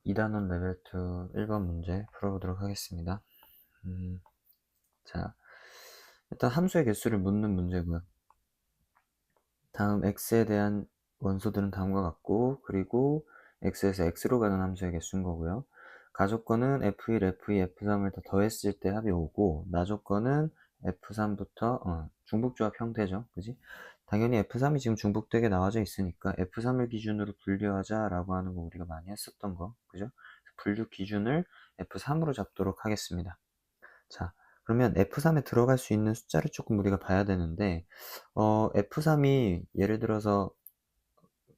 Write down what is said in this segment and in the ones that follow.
2단원 레벨 2 1번 문제 풀어보도록 하겠습니다. 자, 일단 함수의 개수를 묻는 문제고요. 다음 x에 대한 원소들은 다음과 같고, 그리고 x에서 x로 가는 함수의 개수인 거고요. 가조건은 f1, f2, f3을 다 더했을 때 합이 5고, 나조건은 f3부터 중복조합 형태죠. 그지? 당연히 f3이 지금 중복되게 나와져 있으니까 f3을 기준으로 분류하자라고 하는 거 우리가 많이 했었던 거. 그죠? 분류 기준을 f3으로 잡도록 하겠습니다. 자, 그러면 F3에 들어갈 수 있는 숫자를 조금 우리가 봐야 되는데, F3이 예를 들어서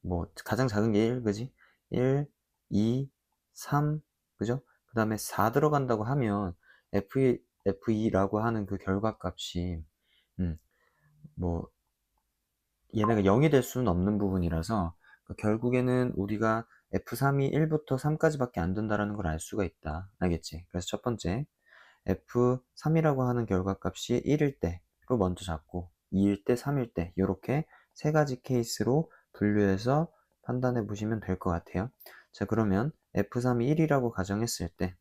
뭐 가장 작은 게 1, 그지? 1, 2, 3, 그죠? 그 다음에 4 들어간다고 하면 F2라고 하는 그 결과값이 뭐 얘네가 0이 될 수는 없는 부분이라서 결국에는 우리가 F3이 1부터 3까지밖에 안 된다라는 걸 알 수가 있다. 알겠지? 그래서 첫 번째 F3이라고 하는 결과값이 1일 때로 먼저 잡고 2일 때, 3일 때 이렇게 세 가지 케이스로 분류해서 판단해 보시면 될 것 같아요. 자, 그러면 F3이 1이라고 가정했을 때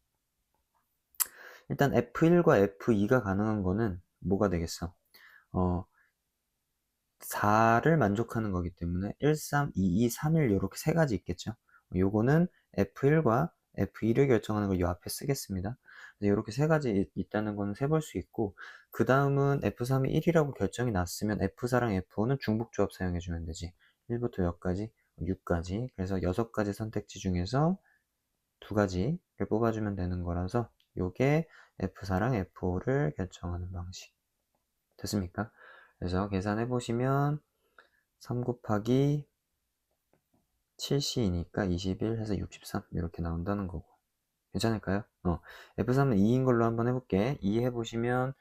일단 F1과 F2가 가능한 거는 뭐가 되겠어? 4를 만족하는 거기 때문에 1, 3, 2, 2, 3, 1 이렇게 세 가지 있겠죠. 요거는 F1과 F2를 결정하는 걸 요 앞에 쓰겠습니다. 이렇게 세 가지 있다는 거는 세볼 수 있고, 그 다음은 F3이 1이라고 결정이 났으면 F4랑 F5는 중복조합 사용해주면 되지. 1부터 여기까지, 6까지. 그래서 6가지 선택지 중에서 2가지를 뽑아주면 되는 거라서 요게 F4랑 F5를 결정하는 방식. 됐습니까? 그래서 계산해 보시면 3 곱하기 7c이니까 21 해서 63 이렇게 나온다는 거고. 괜찮을까요? F3은 2인 걸로 한번 해볼게. 2 해보시면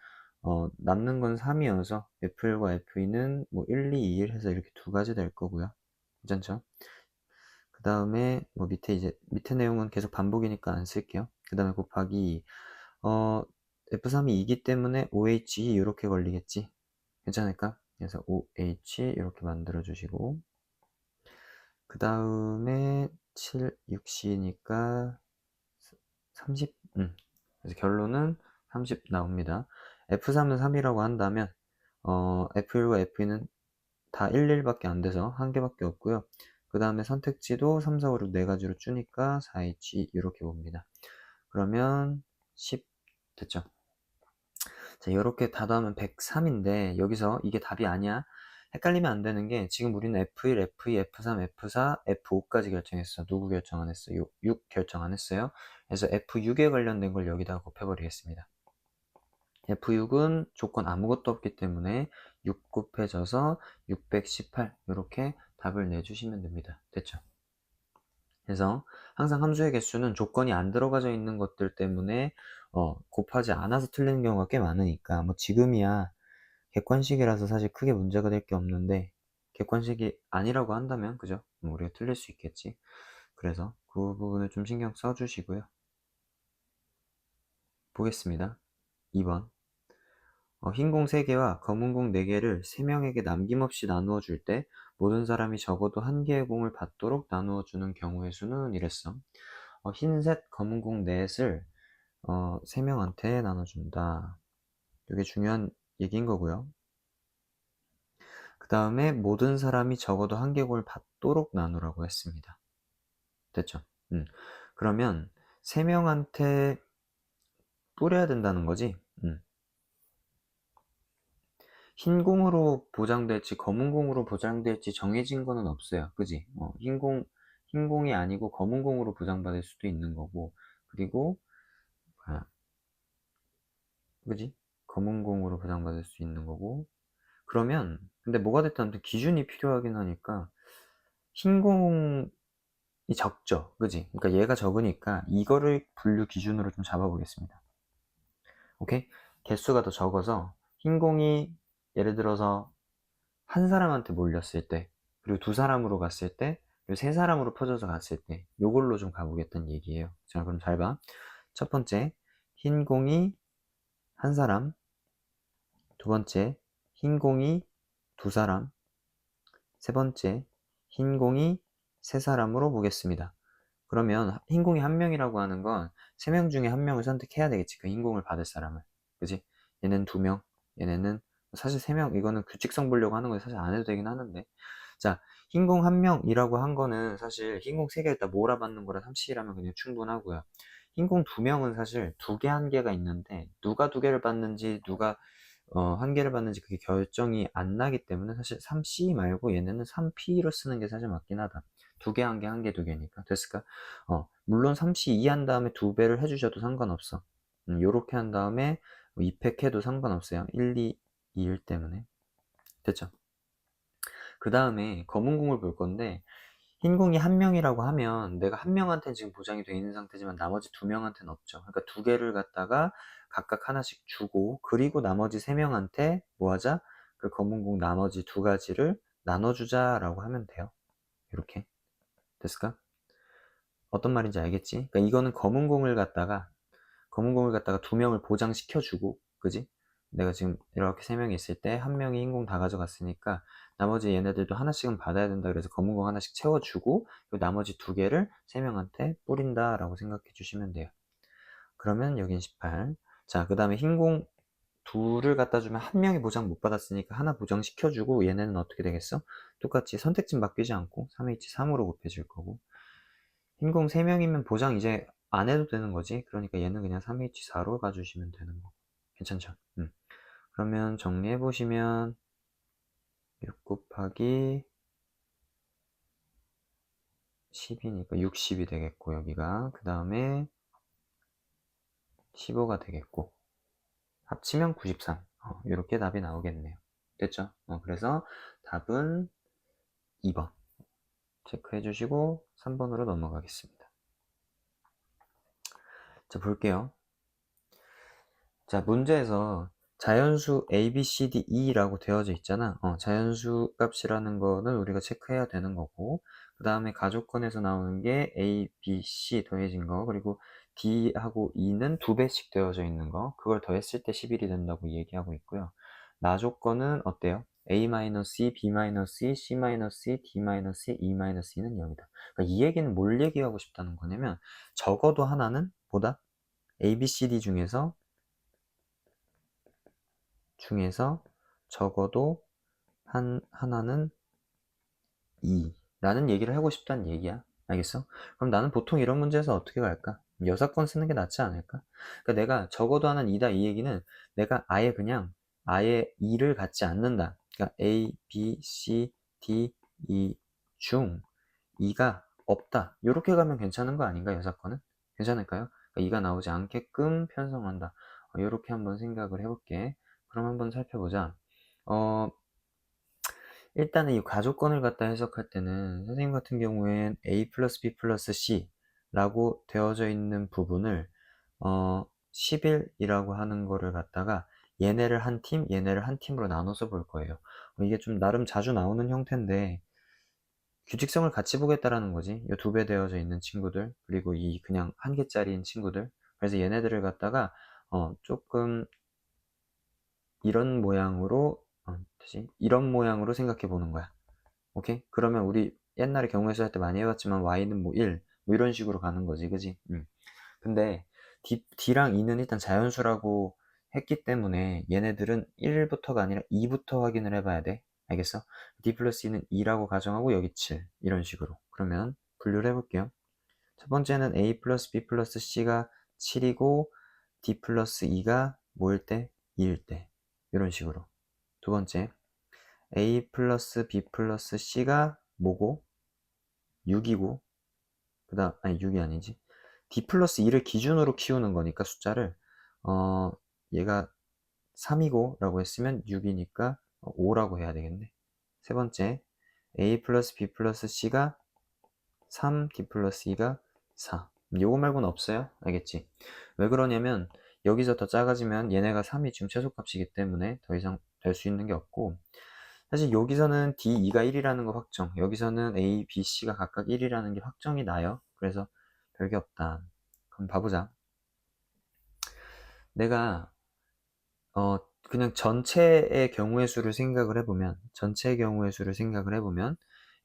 남는 건 3이어서 F1과 F2는 뭐 1, 2, 2, 1 해서 이렇게 2가지 될 거고요. 괜찮죠? 그 다음에 뭐 밑에 내용은 계속 반복이니까 안 쓸게요. 그 다음에 곱하기 F3이 2기 때문에 OH 이렇게 걸리겠지. 괜찮을까? 그래서 OH 이렇게 만들어 주시고, 그 다음에 7, 6C니까 30, 그래서 결론은 30 나옵니다. F3은 3이라고 한다면, F1과 F2는 다 1, 1밖에 안 돼서 한 개밖에 없고요. 그 다음에 선택지도 3, 4, 5, 6 4가지로 주니까 4, H 이렇게 봅니다. 그러면 10 됐죠? 자, 이렇게 다 더하면 103인데 여기서 이게 답이 아니야. 헷갈리면 안 되는 게 지금 우리는 F1, F2, F3, F4, F5까지 결정했어. 누구 결정 안 했어? 6 결정 안 했어요. 그래서 F6에 관련된 걸 여기다가 곱해버리겠습니다. F6은 조건 아무것도 없기 때문에 6 곱해져서 618 이렇게 답을 내주시면 됩니다. 됐죠? 그래서 항상 함수의 개수는 조건이 안 들어가져 있는 것들 때문에 곱하지 않아서 틀리는 경우가 꽤 많으니까 뭐 지금이야 객관식이라서 사실 크게 문제가 될 게 없는데 객관식이 아니라고 한다면 그죠? 우리가 틀릴 수 있겠지. 그래서 그 부분을 좀 신경 써주시고요. 보겠습니다. 2번 흰 공 3개와 검은 공 4개를 3명에게 남김없이 나누어 줄 때 모든 사람이 적어도 1개의 공을 받도록 나누어 주는 경우의 수는 이랬어. 흰색, 검은 공 넷을 3명한테 나눠준다. 이게 중요한 얘기인 거고요. 그 다음에 모든 사람이 적어도 1개 공을 받도록 나누라고 했습니다. 됐죠? 그러면 3명한테 뿌려야 된다는 거지. 흰 공으로 보장될지 검은 공으로 보장될지 정해진 거는 없어요. 그지? 흰 공이 아니고 검은 공으로 보장받을 수도 있는 거고, 그리고 그지? 검은 공으로 보장받을 수 있는 거고. 그러면 근데 뭐가 됐든 아무튼 기준이 필요하긴 하니까 흰 공이 적죠. 그지? 그러니까 얘가 적으니까 이거를 분류 기준으로 좀 잡아보겠습니다. 오케이? 개수가 더 적어서 흰 공이 예를 들어서 한 사람한테 몰렸을 때, 그리고 2사람으로 갔을 때, 그리고 3사람으로 퍼져서 갔을 때, 요걸로 좀 가보겠다는 얘기예요. 자, 그럼 잘 봐. 첫 번째, 흰 공이 한 사람. 두 번째, 흰 공이 2사람. 세 번째, 흰 공이 3사람으로 보겠습니다. 그러면 흰 공이 한 명이라고 하는 건 3명 중에 한 명을 선택해야 되겠지. 그 흰 공을 받을 사람을. 그지? 얘는 2명, 얘네는 사실 3명, 이거는 규칙성 보려고 하는 건 사실 안 해도 되긴 하는데. 자, 흰 공 한 명이라고 한 거는 사실 흰 공 3개를 다 몰아받는 거라 3씩이라면 그냥 충분하고요. 흰 공 2명은 사실 2개, 1개가 있는데 누가 2개를 받는지 누가 1개를 받는지 그게 결정이 안 나기 때문에 사실 3C 말고 얘네는 3P로 쓰는 게 사실 맞긴 하다. 2개, 1개, 1개, 2개니까. 됐을까? 물론 3C 2 한 다음에 2배를 해주셔도 상관없어. 요렇게 한 다음에 2팩 해도 상관없어요. 1, 2, 2일 때문에. 됐죠? 그 다음에 검은 공을 볼 건데, 흰 공이 한 명이라고 하면 내가 한 명한테는 지금 보장이 돼 있는 상태지만 나머지 2명한테는 없죠. 그러니까 2개를 갖다가 각각 하나씩 주고, 그리고 나머지 3명한테 뭐 하자? 그 검은 공 나머지 2가지를 나눠주자라고 하면 돼요. 이렇게. 됐을까? 어떤 말인지 알겠지? 그러니까 이거는 검은 공을 갖다가 2명을 보장시켜주고, 그지? 내가 지금 이렇게 3명이 있을 때 한 명이 흰 공 다 가져갔으니까 나머지 얘네들도 하나씩은 받아야 된다. 그래서 검은 공 하나씩 채워주고 나머지 2개를 3명한테 뿌린다라고 생각해 주시면 돼요. 그러면 여긴 18. 자, 그 다음에 흰 공 둘을 갖다 주면 한 명이 보장 못 받았으니까 하나 보장시켜주고 얘네는 어떻게 되겠어? 똑같이 선택진 바뀌지 않고 3H3으로 곱해질 거고, 흰 공 3명이면 보장 이제 안 해도 되는 거지. 그러니까 얘는 그냥 3H4로 가주시면 되는 거. 괜찮죠? 그러면 정리해 보시면 6 곱하기 10이니까 60이 되겠고, 여기가 그 다음에 15가 되겠고, 합치면 93. 이렇게 답이 나오겠네요. 됐죠? 그래서 답은 2번 체크해 주시고 3번으로 넘어가겠습니다. 자, 볼게요. 자, 문제에서 자연수 a, b, c, d, e라고 되어져 있잖아. 자연수 값이라는 거는 우리가 체크해야 되는 거고, 그 다음에 가족권에서 나오는 게 a, b, c 더해진 거, 그리고 d하고 e는 2배씩 되어져 있는 거, 그걸 더했을 때 11이 된다고 얘기하고 있고요. 나조건은 어때요? a-e, b-e, c-e, d-e, e-e는 0이다. 그러니까 이 얘기는 뭘 얘기하고 싶다는 거냐면, 적어도 하나는 보다 a, b, c, d 중에서 적어도 하나는 2 라는 얘기를 하고 싶다는 얘기야. 알겠어? 그럼 나는 보통 이런 문제에서 어떻게 갈까? 여사건 쓰는 게 낫지 않을까? 그러니까 내가 적어도 하나는 2다 이 얘기는 내가 아예 그냥 아예 2를 갖지 않는다. 그러니까 A, B, C, D, E 중 2가 없다. 이렇게 가면 괜찮은 거 아닌가, 여사건은? 괜찮을까요? 그러니까 2가 나오지 않게끔 편성한다. 이렇게 한번 생각을 해볼게. 그럼 한번 살펴보자. 일단은 이 가족권을 갖다 해석할 때는 선생님 같은 경우엔 A 플러스 B 플러스 C 라고 되어져 있는 부분을 11이라고 하는 거를 갖다가 얘네를 한 팀, 얘네를 한 팀으로 나눠서 볼 거예요. 이게 좀 나름 자주 나오는 형태인데 규칙성을 같이 보겠다라는 거지. 이 2배 되어져 있는 친구들, 그리고 이 그냥 1개짜리인 친구들. 그래서 얘네들을 갖다가 조금 이런 모양으로 이런 모양으로 생각해 보는 거야. 오케이? 그러면 우리 옛날에 경우에서 할 때 많이 해봤지만 y는 뭐 1, 뭐 이런 식으로 가는 거지, 그지? 근데 D랑 E는 일단 자연수라고 했기 때문에 얘네들은 1부터가 아니라 2부터 확인을 해봐야 돼. 알겠어? D 플러스 E는 2라고 가정하고 여기 7 이런 식으로. 그러면 분류를 해볼게요. 첫 번째는 A 플러스 B 플러스 C가 7이고 D 플러스 E가 뭐일 때? 2일 때. 이런 식으로. 두 번째, A 플러스 B 플러스 C가 뭐고? 6이고, 아니 6이 아니지. D 플러스 2를 기준으로 키우는 거니까 숫자를, 얘가 3이고 라고 했으면 6이니까 5라고 해야 되겠네. 세 번째, A 플러스 B 플러스 C가 3, D 플러스 2가 4. 요거 말고는 없어요. 알겠지? 왜 그러냐면, 여기서 더 작아지면 얘네가 3이 지금 최소값이기 때문에 더 이상 될 수 있는 게 없고, 사실 여기서는 D, E가 1이라는 거 확정, 여기서는 A, B, C가 각각 1이라는 게 확정이 나요. 그래서 별게 없다. 그럼 봐보자. 내가 그냥 전체의 경우의 수를 생각을 해보면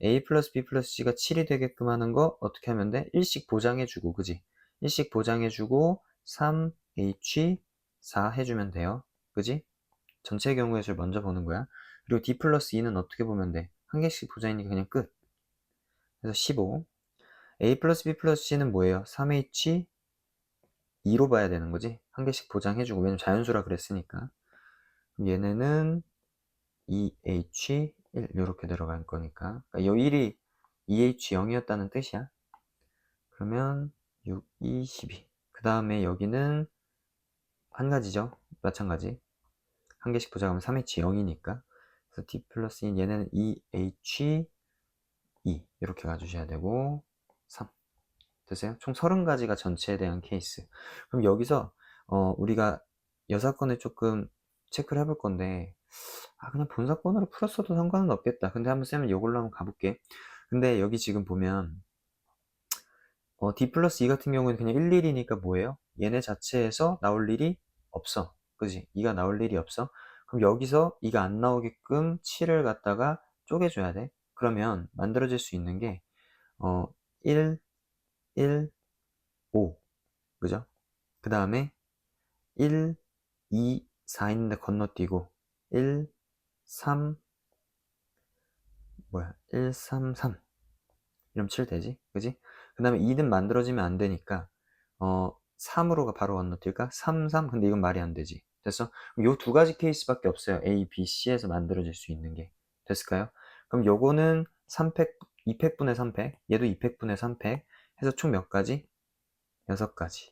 A 플러스 B 플러스 C가 7이 되게끔 하는 거 어떻게 하면 돼? 1씩 보장해주고, 그지? 1씩 보장해주고 3H 4 해주면 돼요. 그지? 전체 경우의 수를 먼저 보는 거야. 그리고 D 플러스 E는 어떻게 보면 돼? 한 개씩 보장이니까 그냥 끝. 그래서 15. A 플러스 B 플러스 C는 뭐예요? 3H 2로 봐야 되는 거지? 한 개씩 보장해주고, 왜냐면 자연수라 그랬으니까. 그럼 얘네는 2H 1 이렇게 들어갈 거니까. 그러니까 요 1이 2H 0이었다는 뜻이야. 그러면 6, 2, 12. 그 다음에 여기는 한 가지죠. 마찬가지. 한 개씩 보자면 3H 0이니까. 그래서 T 플러스 얘네는 2H 2 이렇게 가주셔야 되고 3. 됐어요? 총 30가지가 전체에 대한 케이스. 그럼 여기서 우리가 여사건을 조금 체크를 해볼 건데 그냥 본사건으로 풀었어도 상관은 없겠다. 근데 한번 쌤은 이걸로 한번 가볼게. 근데 여기 지금 보면 D 플러스 2 같은 경우는 그냥 1, 1이니까 뭐예요? 얘네 자체에서 나올 일이 없어. 그지? 2가 나올 일이 없어. 그럼 여기서 2가 안 나오게끔 7을 갖다가 쪼개줘야 돼. 그러면 만들어질 수 있는 게 1, 1, 5. 그죠? 그 다음에 1, 2, 4 있는데 건너뛰고 1, 3, 1, 3, 3 이러면 7 되지? 그지? 그 다음에 2는 만들어지면 안 되니까 3으로가 바로 건너뛸까? 3, 3? 근데 이건 말이 안 되지. 됐어? 요 두 가지 케이스밖에 없어요. A, B, C에서 만들어질 수 있는 게. 됐을까요? 그럼 요거는 3팩, 2팩분의 3팩, 얘도 2팩분의 3팩 해서 총 몇 가지? 6가지.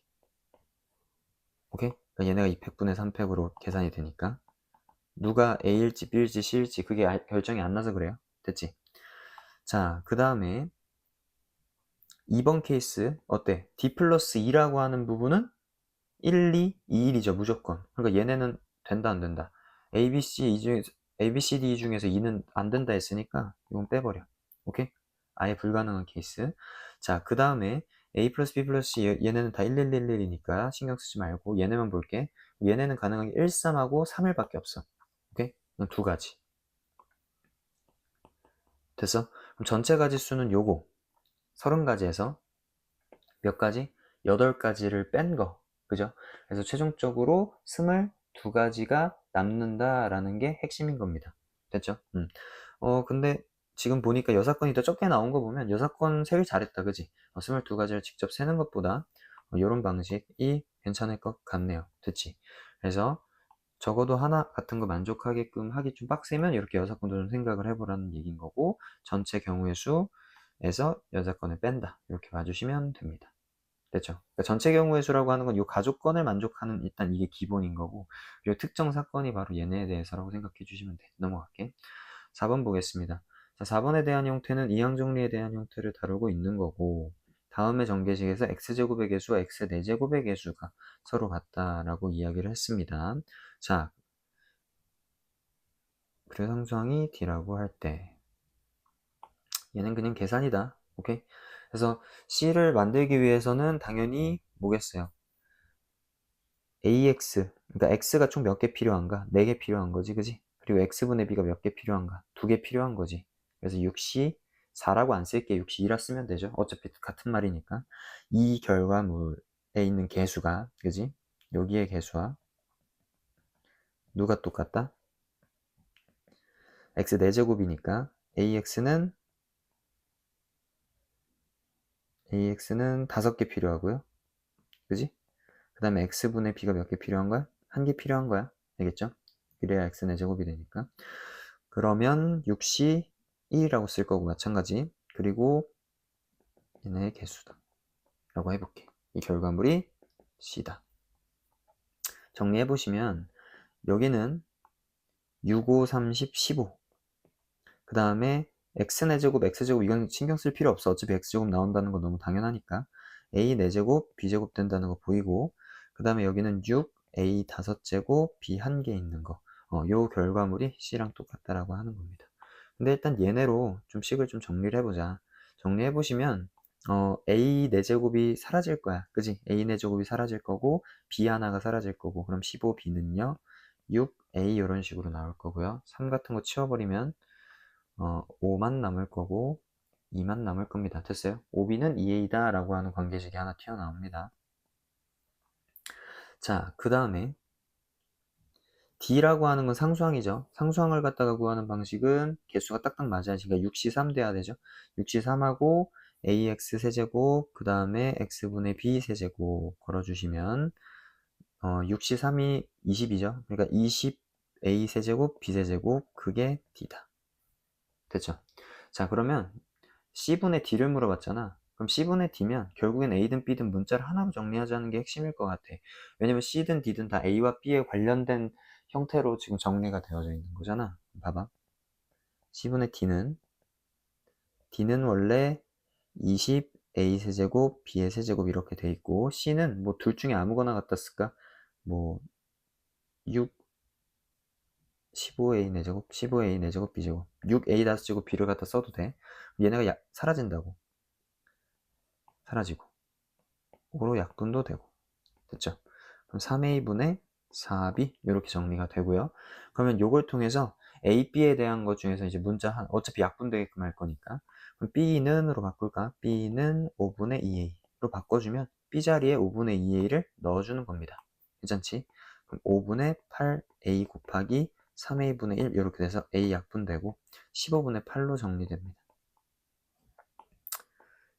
오케이? 그러니까 얘네가 2팩분의 3팩으로 계산이 되니까 누가 A일지 B일지 C일지 그게 결정이 안 나서 그래요. 됐지? 자, 그 다음에 2번 케이스 어때? D 플러스 2라고 하는 부분은 1, 2, 2, 1이죠 무조건. 그러니까 얘네는 된다 안 된다. A, B, C, A, B, C, D 중에서 2는 안 된다 했으니까 이건 빼버려. 오케이? 아예 불가능한 케이스. 자, 그 다음에 A 플러스 B 플러스 C 얘네는 다 1, 1, 1, 1이니까 신경 쓰지 말고 얘네만 볼게. 얘네는 가능하게 1, 3하고 3일밖에 없어. 오케이? 이건 두 가지. 됐어? 그럼 전체 가지수는 요거 30가지에서 몇 가지? 8가지를 뺀 거. 그죠? 그래서 최종적으로 22가지가 남는다라는 게 핵심인 겁니다. 됐죠? 근데 지금 보니까 여사건이 더 적게 나온 거 보면 여사건 세길 잘했다. 그지? 22가지를 직접 세는 것보다 이런 방식이 괜찮을 것 같네요. 됐지? 그래서 적어도 하나 같은 거 만족하게끔 하기 좀 빡세면 이렇게 여사건도 좀 생각을 해보라는 얘기인 거고 전체 경우의 수에서 여사건을 뺀다. 이렇게 봐주시면 됩니다. 됐죠? 그러니까 전체 경우의 수라고 하는 건 이 가족권을 만족하는 일단 이게 기본인 거고 그리고 특정 사건이 바로 얘네에 대해서라고 생각해 주시면 돼. 넘어갈게. 4번 보겠습니다. 자, 4번에 대한 형태는 이항 정리에 대한 형태를 다루고 있는 거고 다음의 전개식에서 x제곱의 개수와 x 4제곱의 개수가 서로 같다라고 이야기를 했습니다. 자, 그래상수항이 D라고 할 때 얘는 그냥 계산이다. 오케이? 그래서 C를 만들기 위해서는 당연히 뭐겠어요? AX, 그러니까 X가 총 몇 개 필요한가? 4개 필요한 거지, 그지? 그리고 X분의 B가 몇 개 필요한가? 2개 필요한 거지. 그래서 6시 4라고 안 쓸게. 6시 2라 쓰면 되죠. 어차피 같은 말이니까. 이 결과물에 있는 개수가, 그지? 여기의 개수와 누가 똑같다? X 4제곱이니까 AX는 5개 필요하고요. 그지? 그 다음에 X분의 B가 몇 개 필요한 거야? 1개 필요한 거야. 알겠죠? 그래야 X 4제곱이 되니까. 그러면 6시 1이라고 쓸 거고 마찬가지. 그리고 얘네의 개수다 라고 해볼게. 이 결과물이 C다. 정리해보시면 여기는 6, 5, 30, 15. 그 다음에 X제곱, X제곱 이건 신경 쓸 필요 없어. 어차피 X제곱 나온다는 건 너무 당연하니까. A 4제곱, B제곱 된다는 거 보이고 그 다음에 여기는 6, A 5제곱, B 1개 있는 거. 요 결과물이 C랑 똑같다라고 하는 겁니다. 근데 일단 얘네로 좀 식을 좀 정리를 해보자. 정리해보시면 A 4제곱이 사라질 거야. 그지? A 4제곱이 사라질 거고 B 하나가 사라질 거고 그럼 15B는요 6A 이런 식으로 나올 거고요. 3 같은 거 치워버리면 5만 남을 거고 2만 남을 겁니다. 됐어요? OB는 2A다 라고 하는 관계식이 하나 튀어나옵니다. 자, 그 다음에 D라고 하는 건 상수항이죠. 상수항을 갖다가 구하는 방식은 개수가 딱딱 맞아야지니까 6C3 돼야 되죠. 6C3하고 AX 세제곱, 그 다음에 X분의 B 세제곱 걸어주시면 6C3이 20이죠. 그러니까 20A 세제곱, B 세제곱, 그게 D다. 됐죠? 자, 그러면 C분의 D를 물어봤잖아. 그럼 C분의 D면 결국엔 A든 B든 문자를 하나로 정리하자는 게 핵심일 것 같아. 왜냐면 C든 D든 다 A와 B에 관련된 형태로 지금 정리가 되어져 있는 거잖아. 봐봐. C분의 D는 원래 20A 세제곱, B의 세제곱 이렇게 돼 있고, C는 뭐 둘 중에 아무거나 갖다 쓸까? 뭐 6, 15A 내제곱, 15A 내제곱, B제곱, 6A 다섯 제곱 B를 갖다 써도 돼. 얘네가 사라진다고. 사라지고 5로 약분도 되고. 됐죠? 그럼 3A분의 4B 이렇게 정리가 되고요. 그러면 요걸 통해서 A, B에 대한 것 중에서 이제 문자 어차피 약분되게끔 할 거니까 그럼 B는으로 바꿀까? B는 5분의 2A로 바꿔주면 B 자리에 5분의 2A를 넣어주는 겁니다. 괜찮지? 그럼 5분의 8A 곱하기 3A분의 1 이렇게 돼서 A 약분되고 15분의 8로 정리됩니다.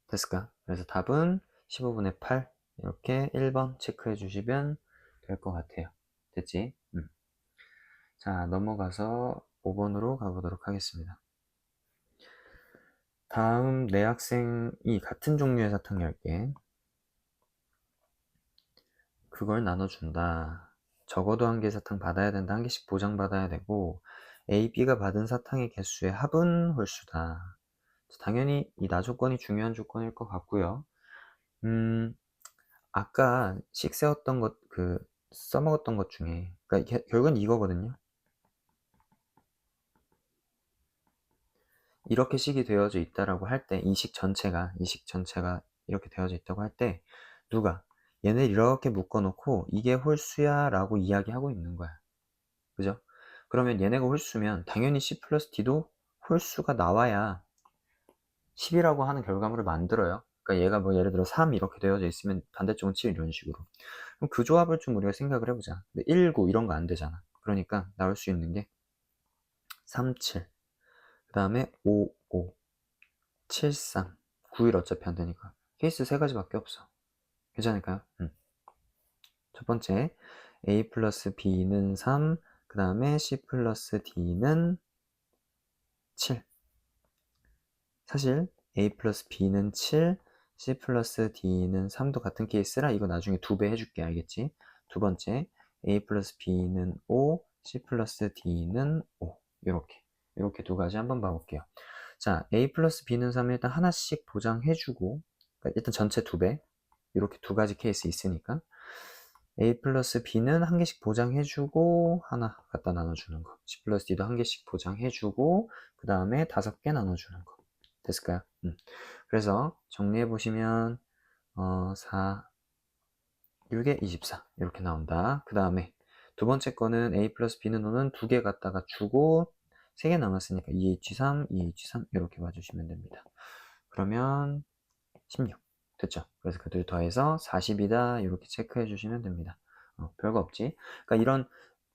됐을까? 그래서 답은 15분의 8 이렇게 1번 체크해 주시면 될 것 같아요. 됐지? 자, 넘어가서 5번으로 가보도록 하겠습니다. 다음 내 학생이 같은 종류의 사탕 10개 그걸 나눠준다. 적어도 한 개 사탕 받아야 된다. 한 개씩 보장받아야 되고 A, B가 받은 사탕의 개수의 합은 홀수다. 당연히 이 나 조건이 중요한 조건일 것 같고요. 아까 식세웠던 것, 써먹었던 것 중에, 그러니까 결국은 이거거든요. 이렇게 식이 되어져 있다라고 할 때, 이 식 전체가 이렇게 되어져 있다고 할 때, 누가 얘네 이렇게 묶어놓고 이게 홀수야 라고 이야기하고 있는 거야. 그죠? 그러면 얘네가 홀수면 당연히 C 플러스 D도 홀수가 나와야 10이라고 하는 결과물을 만들어요. 그러니까 얘가 뭐 예를 들어 3 이렇게 되어져 있으면 반대쪽은 7 이런 식으로. 그럼 그 조합을 좀 우리가 생각을 해보자. 근데 1, 9 이런 거 안 되잖아. 그러니까 나올 수 있는 게 3, 7, 그 다음에 5, 5, 7, 3, 9, 1 어차피 안 되니까. 케이스 세 가지밖에 없어. 괜찮을까요? 첫 번째, A 플러스 B는 3, 그 다음에 C 플러스 D는 7. 사실 A 플러스 B는 7, C 플러스 D는 3도 같은 케이스라 이거 나중에 2배 해줄게. 알겠지? 두 번째, A 플러스 B는 5, C 플러스 D는 5. 이렇게 두 가지 한번 봐볼게요. 자, A 플러스 B는 3 일단 하나씩 보장해주고, 그러니까 일단 전체 2배. 이렇게 두 가지 케이스 있으니까. A 플러스 B는 한 개씩 보장해주고, 하나 갖다 나눠주는 거. C 플러스 D도 한 개씩 보장해주고, 그 다음에 5개 나눠주는 거. 됐을까요? 그래서 정리해보시면 4, 6에 24 이렇게 나온다. 그 다음에 두 번째 거는 A 플러스 B는 5는 2개 갖다가 주고 3개 남았으니까 2H3, 2H3 이렇게 봐주시면 됩니다. 그러면 16 됐죠? 그래서 그 둘 더해서 40이다 이렇게 체크해 주시면 됩니다. 별거 없지? 그러니까 이런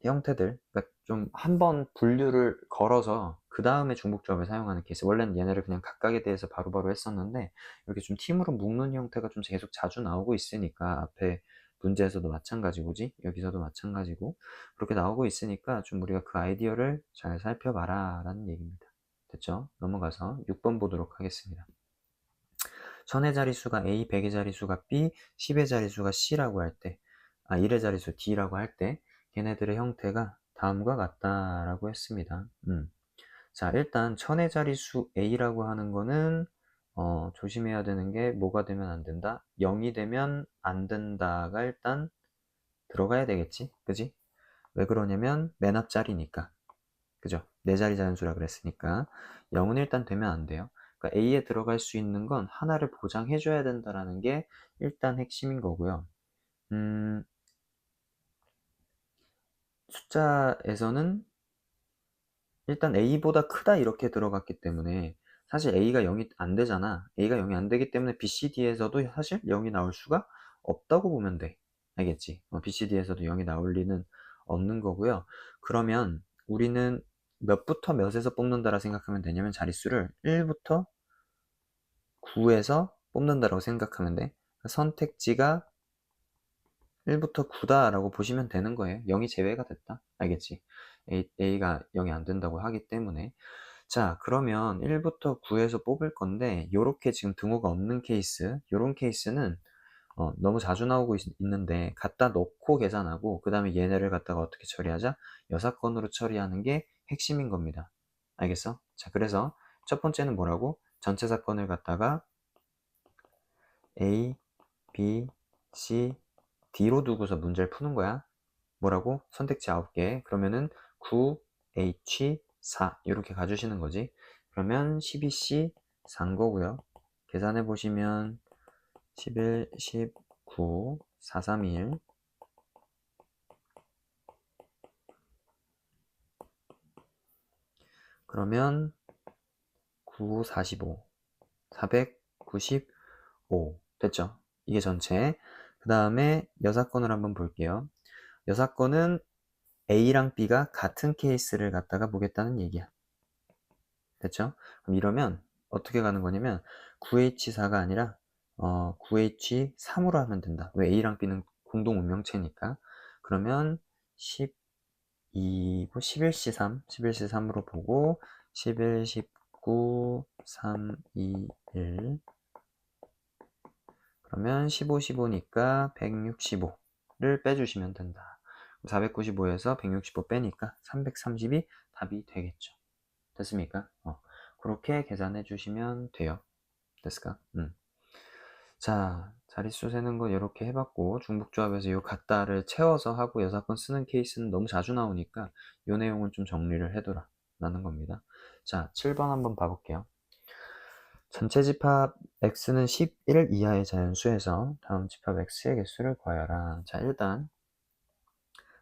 형태들, 그러니까 좀 한번 분류를 걸어서 그 다음에 중복조합을 사용하는 케이스. 원래는 얘네를 그냥 각각에 대해서 바로바로 했었는데 이렇게 좀 팀으로 묶는 형태가 좀 계속 자주 나오고 있으니까 앞에 문제에서도 마찬가지고지 여기서도 마찬가지고 그렇게 나오고 있으니까 좀 우리가 그 아이디어를 잘 살펴봐라 라는 얘기입니다. 됐죠? 넘어가서 6번 보도록 하겠습니다. 1000의 자릿수가 A, 100의 자릿수가 B, 10의 자릿수가 C라고 할 때, 1의 자릿수 D라고 할 때, 걔네들의 형태가 다음과 같다라고 했습니다. 자, 일단 1000의 자릿수 A라고 하는 거는 조심해야 되는 게 뭐가 되면 안 된다? 0이 되면 안 된다가 일단 들어가야 되겠지? 그지? 왜 그러냐면 맨 앞자리니까. 그죠? 네 자리 자연수라 그랬으니까 0은 일단 되면 안 돼요. 그러니까 A에 들어갈 수 있는 건 하나를 보장해줘야 된다는 게 일단 핵심인 거고요. 숫자에서는 일단 a보다 크다 이렇게 들어갔기 때문에 사실 a가 0이 안 되잖아. a가 0이 안 되기 때문에 BCD에서도 사실 0이 나올 수가 없다고 보면 돼. 알겠지? BCD에서도 0이 나올 리는 없는 거고요. 그러면 우리는 몇부터 몇에서 뽑는다라 생각하면 되냐면 자릿수를 1부터 9에서 뽑는다라고 생각하면 돼. 선택지가 1부터 9다라고 보시면 되는 거예요. 0이 제외가 됐다. 알겠지? A가 0이 안 된다고 하기 때문에. 자, 그러면 1부터 9에서 뽑을 건데, 요렇게 지금 등호가 없는 케이스, 요런 케이스는 너무 자주 나오고 있는데, 갖다 놓고 계산하고, 그 다음에 얘네를 갖다가 어떻게 처리하자? 여사건으로 처리하는 게 핵심인 겁니다. 알겠어? 자, 그래서 첫 번째는 뭐라고? 전체 사건을 갖다가 A, B, C, D로 두고서 문제를 푸는 거야. 뭐라고? 선택지 9개. 그러면은 9, H, 4 이렇게 가주시는 거지. 그러면 12C 4인 거고요. 계산해 보시면 11, 19, 4, 3, 1 그러면 9, 45 495 됐죠? 이게 전체. 그 다음에 여사건을 한번 볼게요. 여사건은 A랑 B가 같은 케이스를 갖다가 보겠다는 얘기야. 됐죠? 그럼 이러면 어떻게 가는 거냐면 9H4가 아니라 9H3으로 하면 된다. 왜 A랑 B는 공동 운명체니까. 그러면 12, 11C3, 11C3으로 보고 11, 19, 3, 2, 1 그러면 15, 15니까 165를 빼주시면 된다. 495에서 165 빼니까 330이 답이 되겠죠. 됐습니까? 그렇게 계산해 주시면 돼요. 됐을까? 자, 자릿수 세는 거 이렇게 해봤고, 중복조합에서 요 갖다를 채워서 하고 여사건 쓰는 케이스는 너무 자주 나오니까 요 내용은 좀 정리를 해둬라 라는 겁니다. 자, 7번 한번 봐볼게요. 전체 집합 x는 11 이하의 자연수에서 다음 집합 x의 개수를 구하여라. 자, 일단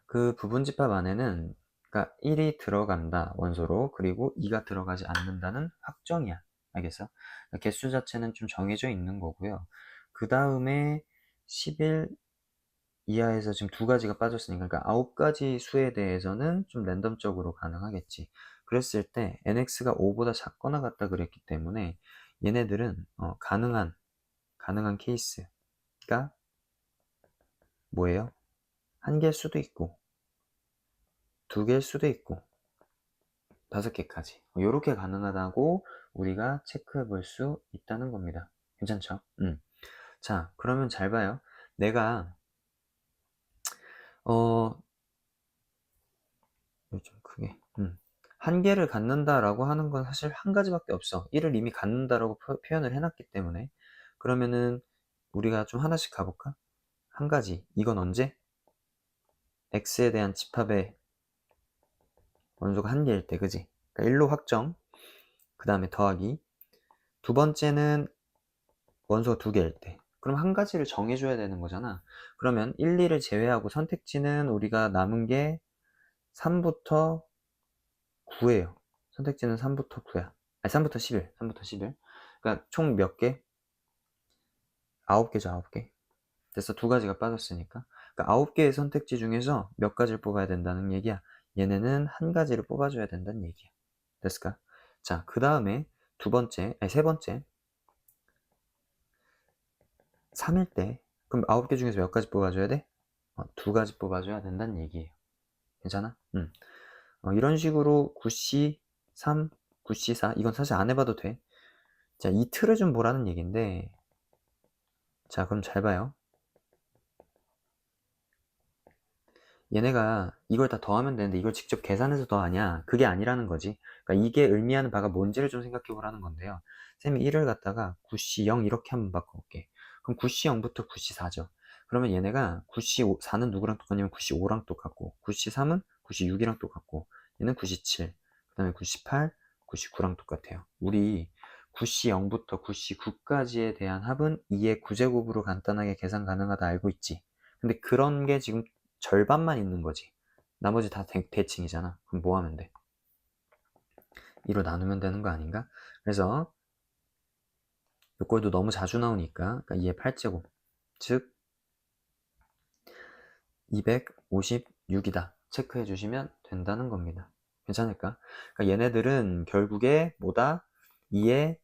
그 부분 집합 안에는 그러니까 1이 들어간다 원소로, 그리고 2가 들어가지 않는다는 확정이야. 알겠어? 그러니까 개수 자체는 좀 정해져 있는 거고요. 그 다음에 11 이하에서 지금 두 가지가 빠졌으니까, 그러니까 9가지 수에 대해서는 좀 랜덤적으로 가능하겠지. 그랬을 때 nx가 5보다 작거나 같다 그랬기 때문에 얘네들은 가능한 케이스가 뭐예요? 한 개일 수도 있고, 두 개일 수도 있고, 5개까지 이렇게 가능하다고 우리가 체크해 볼 수 있다는 겁니다. 괜찮죠? 자, 그러면 잘 봐요. 내가 좀 크게 한 개를 갖는다라고 하는 건 사실 한 가지밖에 없어. 1을 이미 갖는다라고 표현을 해놨기 때문에. 그러면은 우리가 좀 하나씩 가볼까? 한 가지. 이건 언제? x에 대한 집합의 원소가 한 개일 때, 그지? 그러니까 1로 확정. 그 다음에 더하기. 두 번째는 원소가 두 개일 때. 그럼 한 가지를 정해줘야 되는 거잖아. 그러면 1, 2를 제외하고 선택지는 우리가 남은 게 3부터 9예요. 선택지는 3부터 9야. 아니, 3부터 11. 3부터 11. 그러니까 총 몇 개? 9개죠, 9개. 됐어. 두 가지가 빠졌으니까. 그러니까 9개의 선택지 중에서 몇 가지를 뽑아야 된다는 얘기야. 얘네는 한 가지를 뽑아줘야 된다는 얘기야. 됐을까? 자, 그 다음에 세 번째. 3일 때, 그럼 9개 중에서 몇 가지 뽑아줘야 돼? 두 가지 뽑아줘야 된다는 얘기예요. 괜찮아? 이런 식으로 9C 3, 9C 4, 이건 사실 안 해봐도 돼. 자, 이 틀을 좀 보라는 얘기인데, 자, 그럼 잘 봐요. 얘네가 이걸 다 더하면 되는데 이걸 직접 계산해서 더하냐? 그게 아니라는 거지. 그러니까 이게 의미하는 바가 뭔지를 좀 생각해 보라는 건데요. 쌤이 1을 갖다가 9C 0 이렇게 한번 바꿔볼게. 그럼 9C 0부터 9C 4죠. 그러면 얘네가 9C 4는 누구랑 똑같냐면 9C 5랑 똑같고, 9C 3은 9C 6이랑 똑같고, 얘는 9C 7, 그 다음에 9C 8, 9C 9랑 똑같아요. 우리 9C 0부터 9C 9까지에 대한 합은 2의 9제곱으로 간단하게 계산 가능하다 알고 있지. 근데 그런 게 지금 절반만 있는 거지. 나머지 다 대칭이잖아. 그럼 뭐 하면 돼? 2로 나누면 되는 거 아닌가? 그래서 요꼴도 너무 자주 나오니까 그러니까 2의 8제곱 즉 256이다 체크해 주시면 된다는 겁니다. 괜찮을까? 그러니까 얘네들은 결국에 뭐다? 2의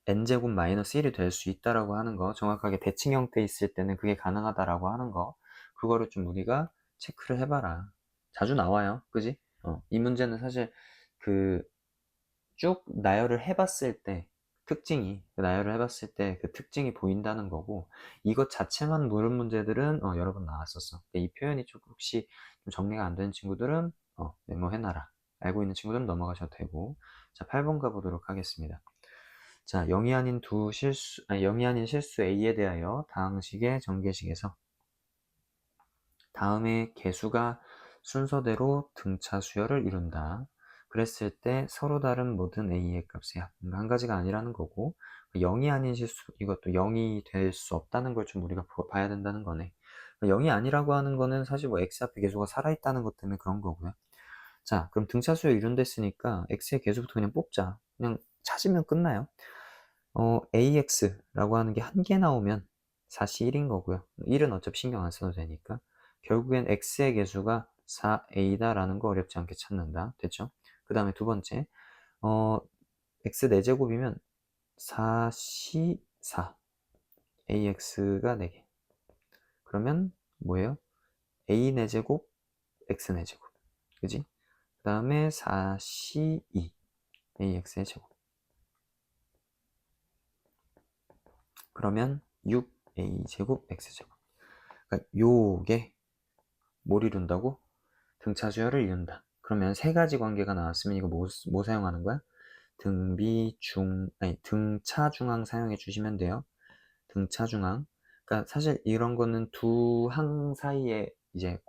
n제곱 마이너스 1이 될 수 있다라고 하는 거, 정확하게 대칭 형태 있을 때는 그게 가능하다라고 하는 거, 그거를 좀 우리가 체크를 해봐라. 자주 나와요. 그지? 이 문제는 사실 그 쭉 나열을 해봤을 때 특징이, 나열을 해봤을 때 그 특징이 보인다는 거고, 이것 자체만 물은 문제들은 여러 번 나왔었어. 이 표현이 좀 혹시 좀 정리가 안 되는 친구들은 메모해놔라. 알고 있는 친구들은 넘어가셔도 되고. 자, 8번 가보도록 하겠습니다. 자, 0이 아닌 0이 아닌 실수 A에 대하여 다항식의 전개식에서 다음의 개수가 순서대로 등차 수열을 이룬다. 그랬을 때 서로 다른 모든 A의 값의 합. 한 가지가 아니라는 거고, 0이 아닌 실수, 이것도 0이 될 수 없다는 걸 좀 우리가 봐야 된다는 거네. 0이 아니라고 하는 거는 사실 뭐 X 앞에 개수가 살아있다는 것 때문에 그런 거고요. 자, 그럼 등차 수열 이룬댔으니까 X의 개수부터 그냥 뽑자. 그냥 찾으면 끝나요. AX라고 하는 게 한 개 나오면 4시 1인 거고요. 1은 어차피 신경 안 써도 되니까. 결국엔 X의 개수가 4A다 라는 거 어렵지 않게 찾는다. 됐죠? 그 다음에 두 번째, X 4제곱이면 4C 4. AX가 4개. 그러면 뭐예요? A 4제곱, X 4제곱. 그지? 그 다음에 4C 2. AX의 제곱. 그러면 6a제곱 x제곱. 그러니까 요게 뭘 이룬다고? 등차 수열을 이룬다. 그러면 세 가지 관계가 나왔으면 이거 뭐 사용하는 거야? 등차 중항 사용해 주시면 돼요. 등차 중항. 그러니까 사실 이런 거는 두 항 사이에 이제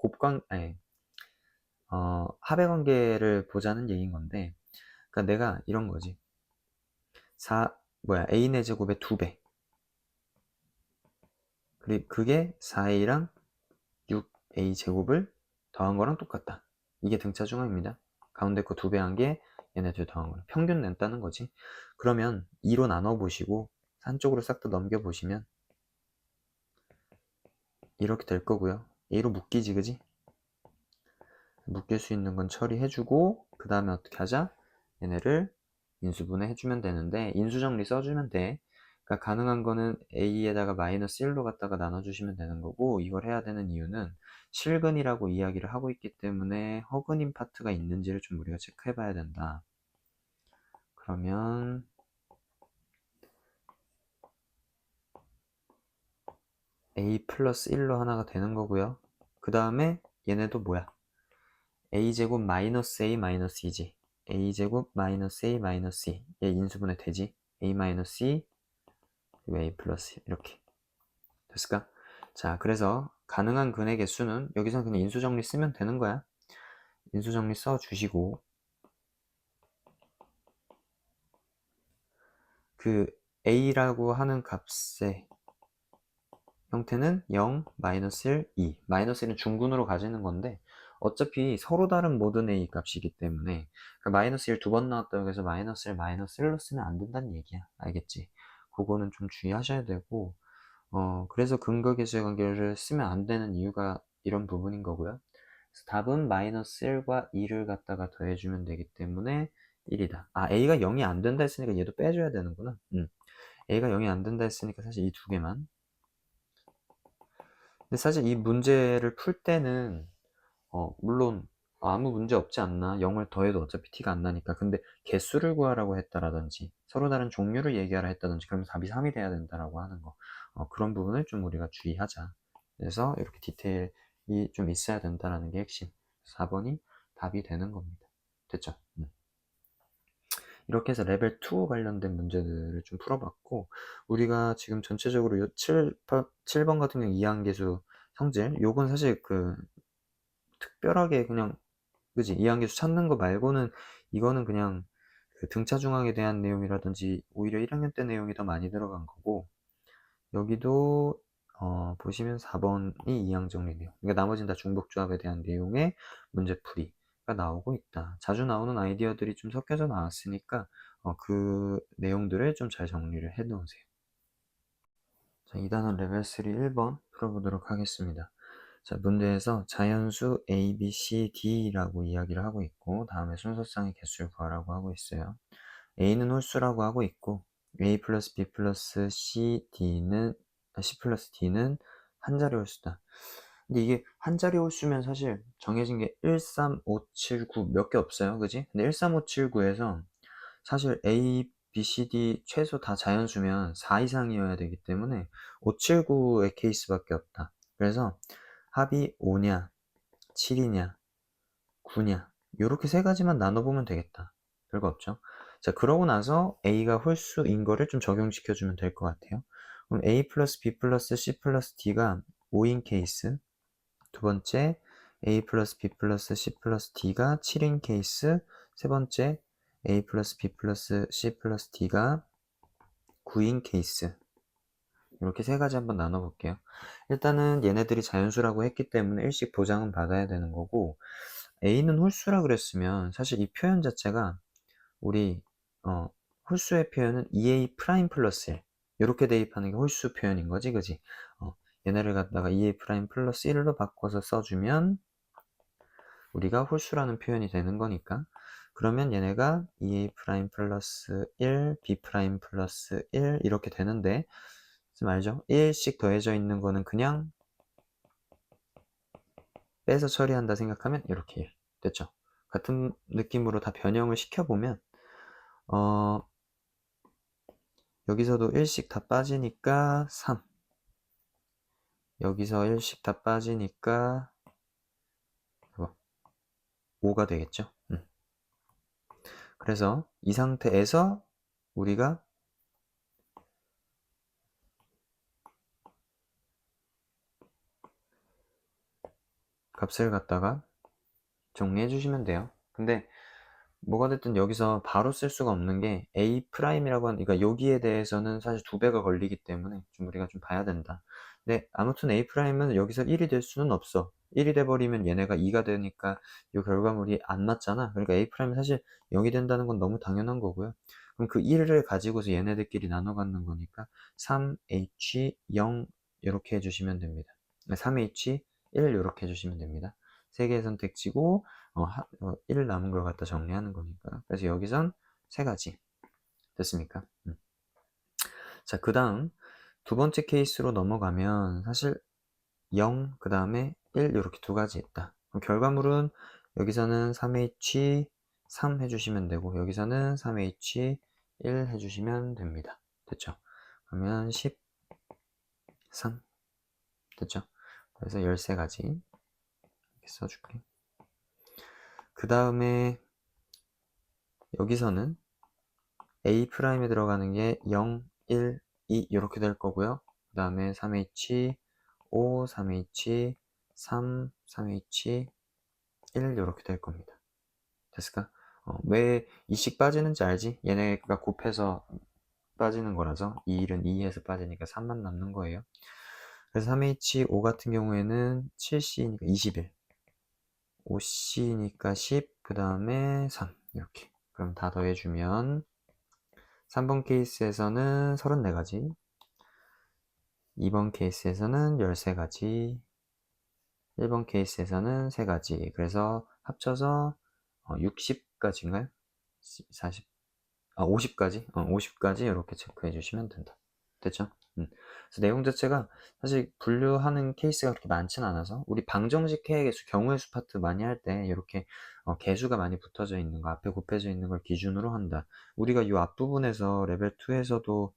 합의 관계를 보자는 얘기인 건데, 그러니까 내가 이런 거지. a의 제곱의 2배. 그리고 그게 4a랑 6a 제곱을 더한 거랑 똑같다. 이게 등차 중항입니다. 가운데 거 2배 한 게 얘네들 더한 거랑 평균 냈다는 거지. 그러면 2로 나눠 보시고 한쪽으로 싹 다 넘겨 보시면 이렇게 될 거고요. a로 묶이지, 그지? 묶일 수 있는 건 처리해주고 그 다음에 어떻게 하자? 얘네를 인수분해 해주면 되는데 인수정리 써주면 돼. 그러니까 가능한 거는 a에다가 마이너스 1로 갖다가 나눠주시면 되는 거고, 이걸 해야 되는 이유는 실근이라고 이야기를 하고 있기 때문에 허근인 파트가 있는지를 좀 우리가 체크해 봐야 된다. 그러면 a 플러스 1로 하나가 되는 거고요. 그 다음에 얘네도 뭐야? a제곱 마이너스 a 마이너스 2지. a제곱 마이너스 a 마이너스 2. 얘 인수분해 되지? a 마이너스 2 그리고 a 플러스 1 이렇게 됐을까? 자, 그래서 가능한 근의 개수는 여기서 그냥 인수정리 쓰면 되는 거야. 인수정리 써주시고 그 a라고 하는 값의 형태는 0, 마이너스 1, 2. 마이너스 1은 중근으로 가지는 건데 어차피 서로 다른 모든 a 값이기 때문에 그러니까 마이너스 1 두 번 나왔다고 해서 마이너스 1, 마이너스 1로 쓰면 안 된다는 얘기야. 알겠지? 그거는 좀 주의하셔야 되고 그래서 근거계수의 관계를 쓰면 안 되는 이유가 이런 부분인 거고요. 그래서 답은 마이너스 1과 2를 갖다가 더해주면 되기 때문에 1이다. 아, a가 0이 안 된다 했으니까 얘도 빼줘야 되는구나. a가 0이 안 된다 했으니까 사실 이 두 개만. 근데 사실 이 문제를 풀 때는 물론 아무 문제 없지 않나, 0을 더해도 어차피 t가 안 나니까. 근데 개수를 구하라고 했다라든지 서로 다른 종류를 얘기하라 했다든지 그러면 답이 3이 돼야 된다라고 하는 거, 그런 부분을 좀 우리가 주의하자. 그래서 이렇게 디테일이 좀 있어야 된다라는 게 핵심. 4번이 답이 되는 겁니다. 됐죠? 이렇게 해서 레벨 2 관련된 문제들을 좀 풀어봤고, 우리가 지금 전체적으로 요 7번 같은 경우 이항계수 성질, 요건 사실 특별하게 그냥, 그지? 이항계수 찾는 거 말고는 이거는 그냥 그 등차 중항에 대한 내용이라든지 오히려 1학년 때 내용이 더 많이 들어간 거고, 여기도 보시면 4번이 이항 정리 내용. 그러니까 나머지는 다 중복조합에 대한 내용의 문제풀이. 나오고 있다. 자주 나오는 아이디어들이 좀 섞여서 나왔으니까 그 내용들을 좀 잘 정리를 해 놓으세요. 자, 2단원 레벨 3 1번 풀어보도록 하겠습니다. 자, 문제에서 자연수 A, B, C, D라고 이야기를 하고 있고 다음에 순서상의 개수를 구하라고 하고 있어요. A는 홀수라고 하고 있고 A 플러스 B 플러스 C, C 플러스 D는 한 자리 홀수다. 근데 이게 한 자리 홀수면 사실 정해진 게 1, 3, 5, 7, 9 몇 개 없어요. 그지? 근데 1, 3, 5, 7, 9에서 사실 A, B, C, D 최소 다 자연수면 4 이상이어야 되기 때문에 5, 7, 9의 케이스밖에 없다. 그래서 합이 5냐, 7이냐, 9냐 요렇게 세 가지만 나눠보면 되겠다. 별거 없죠. 자, 그러고 나서 A가 홀수인 거를 좀 적용시켜주면 될 것 같아요. 그럼 A 플러스 B 플러스 C 플러스 D가 5인 케이스. 두 번째, A 플러스 B 플러스 C 플러스 D가 7인 케이스. 세 번째, A 플러스 B 플러스 C 플러스 D가 9인 케이스. 이렇게 세 가지 한번 나눠볼게요. 일단은 얘네들이 자연수라고 했기 때문에 일식 보장은 받아야 되는 거고, A는 홀수라 그랬으면 사실 이 표현 자체가 우리 홀수의 표현은 2A 프라임 플러스 1 이렇게 대입하는 게 홀수 표현인 거지, 그지? 얘네를 갖다가 2A 프라임 플러스 1로 바꿔서 써주면 우리가 홀수라는 표현이 되는 거니까, 그러면 얘네가 2A 프라임 플러스 1, B 프라임 플러스 1 이렇게 되는데, 무슨 말이죠? 1씩 더해져 있는 거는 그냥 빼서 처리한다 생각하면 이렇게 1 됐죠? 같은 느낌으로 다 변형을 시켜보면 여기서도 1씩 다 빠지니까 3, 여기서 1씩 다 빠지니까 5가 되겠죠. 그래서 이 상태에서 우리가 값을 갖다가 정리해 주시면 돼요. 근데 뭐가 됐든 여기서 바로 쓸 수가 없는 게 A'이라고 하는, 그러니까 여기에 대해서는 사실 2배가 걸리기 때문에 좀 우리가 좀 봐야 된다. 근데 아무튼 A'은 여기서 1이 될 수는 없어. 1이 돼버리면 얘네가 2가 되니까 이 결과물이 안 맞잖아. 그러니까 A'은 사실 0이 된다는 건 너무 당연한 거고요. 그럼 그 1을 가지고서 얘네들끼리 나눠 갖는 거니까 3H 0 이렇게 해주시면 됩니다. 3H 1 이렇게 해주시면 됩니다. 세 개의 선택지고 1 남은 걸 갖다 정리하는 거니까. 그래서 여기선 세 가지 됐습니까? 자, 그 다음 두 번째 케이스로 넘어가면 사실 0, 그 다음에 1 이렇게 두 가지 있다. 그럼 결과물은 여기서는 3H 3 해주시면 되고 여기서는 3H 1 해주시면 됩니다. 됐죠? 그러면 13 됐죠? 그래서 13가지 이렇게 써줄게. 그 다음에 여기서는 A'에 들어가는 게 0, 1, 2 이렇게 될 거고요. 그 다음에 3H, 5, 3H, 3, 3H, 1 이렇게 될 겁니다. 됐을까? 왜 2씩 빠지는지 알지? 얘네가 곱해서 빠지는 거라서 2일은 2에서 빠지니까 3만 남는 거예요. 그래서 3H, 5 같은 경우에는 7C니까 21, 5C니까 10, 그 다음에 3 이렇게. 그럼 다 더해주면 3번 케이스에서는 34가지, 2번 케이스에서는 13가지, 1번 케이스에서는 3가지. 그래서 합쳐서 60가지인가요? 40, 50가지? 50가지 이렇게 체크해 주시면 된다. 됐죠? 그래서 내용 자체가 사실 분류하는 케이스가 그렇게 많진 않아서 우리 방정식 해의 개수, 경우의 수 파트 많이 할 때 이렇게 개수가 많이 붙어져 있는 거, 앞에 곱해져 있는 걸 기준으로 한다. 우리가 이 앞부분에서 레벨 2에서도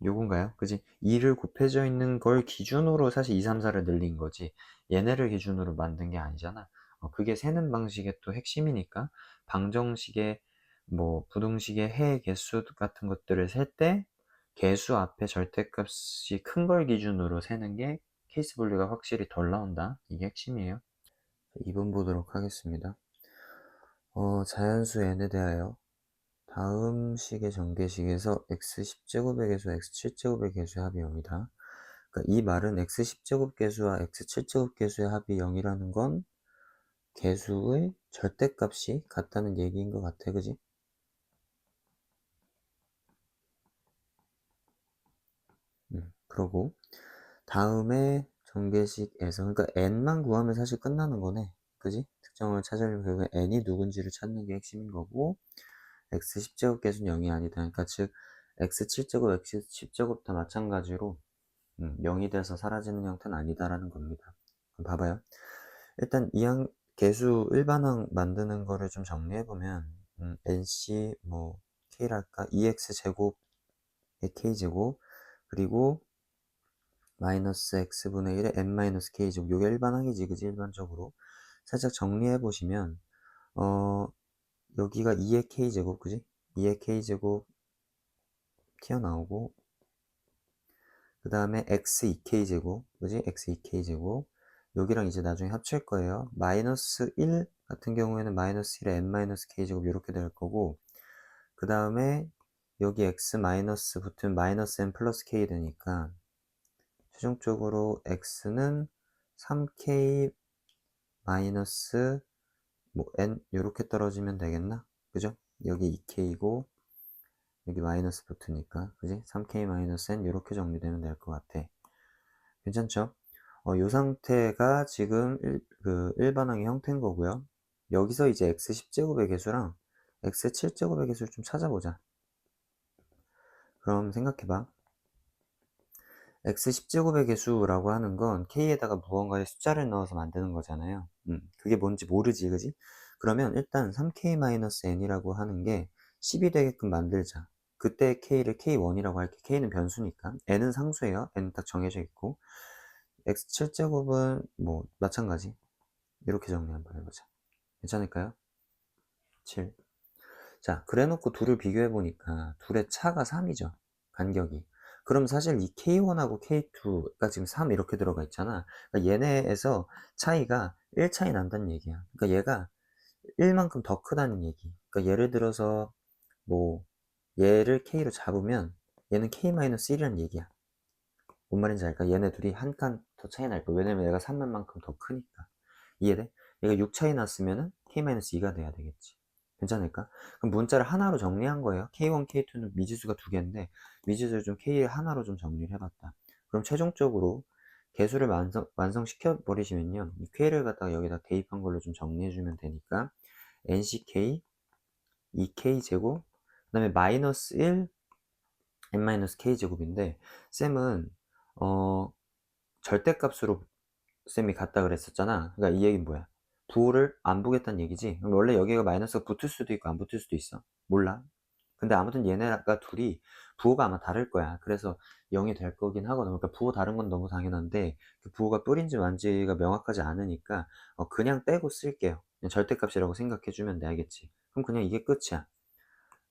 요건가요? 그지? 2를 곱해져 있는 걸 기준으로 사실 2, 3, 4를 늘린 거지 얘네를 기준으로 만든 게 아니잖아. 그게 세는 방식의 또 핵심이니까 방정식의 뭐 부등식의 해 개수 같은 것들을 셀 때 개수 앞에 절대값이 큰 걸 기준으로 세는 게 케이스 분류가 확실히 덜 나온다. 이게 핵심이에요. 2번 보도록 하겠습니다. 자연수 n에 대하여 다음 식의 전개식에서 x10제곱의 개수와 x7제곱의 개수의 합이 0이다. 그러니까 이 말은 x10제곱 개수와 x7제곱 개수의 합이 0이라는 건 개수의 절대값이 같다는 얘기인 것 같아, 그지? 그러고 다음에 정계식에서 그러니까 n만 구하면 사실 끝나는 거네, 그지? 특정을 찾으려면 결국에 n이 누군지를 찾는 게 핵심인 거고 x 10제곱 계수는 0이 아니다. 그러니까 즉 x 7제곱, x 10제곱 다 마찬가지로 0이 돼서 사라지는 형태는 아니다라는 겁니다. 그럼 봐봐요. 일단 개수 일반항 만드는 거를 좀 정리해보면 nc 뭐 k랄까 2x 제곱의 k제곱 그리고 마이너스 x분의 1의 n 마이너스 k제곱 요게 일반항이지 그지 일반적으로 살짝 정리해보시면 여기가 2의 k제곱 그지 2의 k제곱 튀어나오고 그 다음에 x 2k제곱 그지 x 2k제곱 여기랑 이제 나중에 합칠 거예요. 마이너스 1 같은 경우에는 마이너스 1에 n 마이너스 k제곱 이렇게 될 거고 그 다음에 여기 x 마이너스 붙으면 마이너스 n 플러스 k 되니까 최종적으로 x는 3k 마이너스 뭐 n 이렇게 떨어지면 되겠나? 그죠? 여기 2k이고 여기 마이너스 붙으니까 그지? 3k 마이너스 n 이렇게 정리되면 될 것 같아. 괜찮죠? 이 상태가 지금 일반항의 형태인 거고요. 여기서 이제 x 10제곱의 개수랑 x 7제곱의 개수를 좀 찾아보자. 그럼 생각해봐. x 10제곱의 개수라고 하는 건 k에다가 무언가의 숫자를 넣어서 만드는 거잖아요. 그게 뭔지 모르지, 그지? 그러면 일단 3k-n이라고 하는 게 10이 되게끔 만들자. 그때 k를 k1이라고 할게. k는 변수니까. n은 상수예요. n은 딱 정해져 있고. x 7제곱은 뭐 마찬가지. 이렇게 정리 한번 해보자. 괜찮을까요? 7. 자, 그래 놓고 둘을 비교해 보니까 둘의 차가 3이죠. 간격이. 그럼 사실 이 K1하고 K2가 지금 3 이렇게 들어가 있잖아. 그러니까 얘네에서 차이가 1 차이 난다는 얘기야. 그러니까 얘가 1만큼 더 크다는 얘기. 그러니까 예를 들어서 뭐 얘를 K로 잡으면 얘는 K-1이라는 얘기야. 뭔 말인지 알까? 얘네 둘이 한 칸 더 차이 날 거야. 왜냐면 얘가 3만큼 더 크니까. 이해돼? 얘가 6 차이 났으면은 K-2가 돼야 되겠지. 괜찮을까? 그럼 문자를 하나로 정리한 거예요. K1, K2는 미지수가 두 개인데 미지수를 좀 K를 하나로 좀 정리를 해봤다. 그럼 최종적으로 개수를 완성시켜 버리시면요. 이 K를 갖다가 여기다 대입한 걸로 좀 정리해주면 되니까 NCK, 2K 제곱, 그 다음에 마이너스 1, n-k 제곱인데 쌤은 절대값으로 쌤이 같다 그랬었잖아. 그러니까 이 얘기는 뭐야? 부호를 안 보겠다는 얘기지. 원래 여기가 마이너스가 붙을 수도 있고 안 붙을 수도 있어. 몰라. 근데 아무튼 얘네가 둘이 부호가 아마 다를 거야. 그래서 0이 될 거긴 하거든. 그러니까 부호 다른 건 너무 당연한데 그 부호가 뿔인지 완지가 명확하지 않으니까 그냥 떼고 쓸게요. 그냥 절대값이라고 생각해주면 돼. 알겠지? 그럼 그냥 이게 끝이야.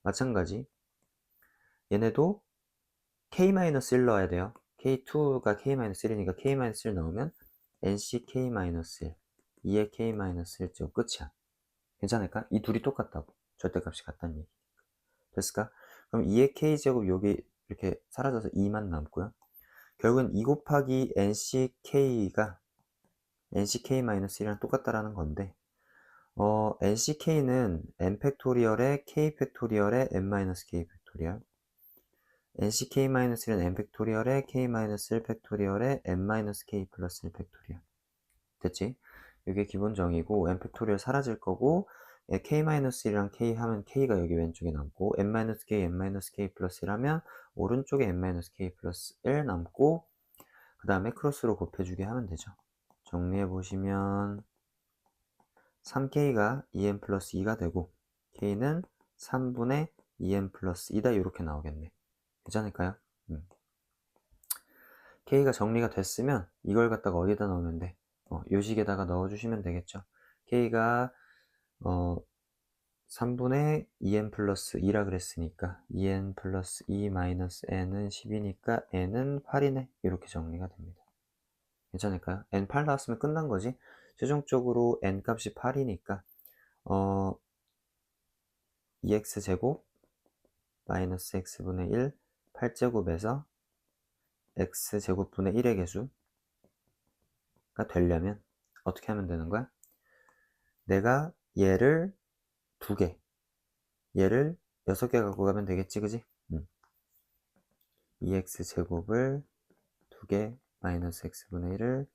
마찬가지. 얘네도 K-1 넣어야 돼요. K2가 K-1이니까 K-1 넣으면 NCK-1 2의 K-1죠. 끝이야. 괜찮을까? 이 둘이 똑같다고. 절대값이 같다는 얘기. 됐을까? 그럼 2의 K제곱 여기 이렇게 사라져서 2만 남고요. 결국엔 2 곱하기 NCK가 NCK-1이랑 똑같다라는 건데 NCK는 n 팩토리얼의 K 팩토리얼의 n-K 팩토리얼 NCK-1은 n 팩토리얼의 K-1 팩토리얼의 n-K 플러스 1 팩토리얼 됐지? 이게 기본 정의고 n 팩토리얼 사라질 거고 K-1이랑 K 하면 K가 여기 왼쪽에 남고 n-K, n-K 플러스 1 하면 오른쪽에 n-K 플러스 1 남고 그 다음에 크로스로 곱해주게 하면 되죠. 정리해보시면 3K가 2n 플러스 2가 되고 K는 3분의 2n 플러스 2다 이렇게 나오겠네. 괜찮을까요? K가 정리가 됐으면 이걸 갖다가 어디다 넣으면 돼? 요식에다가 넣어주시면 되겠죠. K가 3분의 2n 플러스 2라 그랬으니까 2n 플러스 2 마이너스 n은 10이니까 n은 8이네. 이렇게 정리가 됩니다. 괜찮을까요? n 8 나왔으면 끝난 거지. 최종적으로 n 값이 8이니까 2x제곱 마이너스 x분의 1 8제곱에서 x제곱분의 1의 개수가 되려면 어떻게 하면 되는 거야? 내가 얘를 2개, 얘를 6개 갖고 가면 되겠지, 그지? 2x제곱을 2개 마이너스 x분의 1을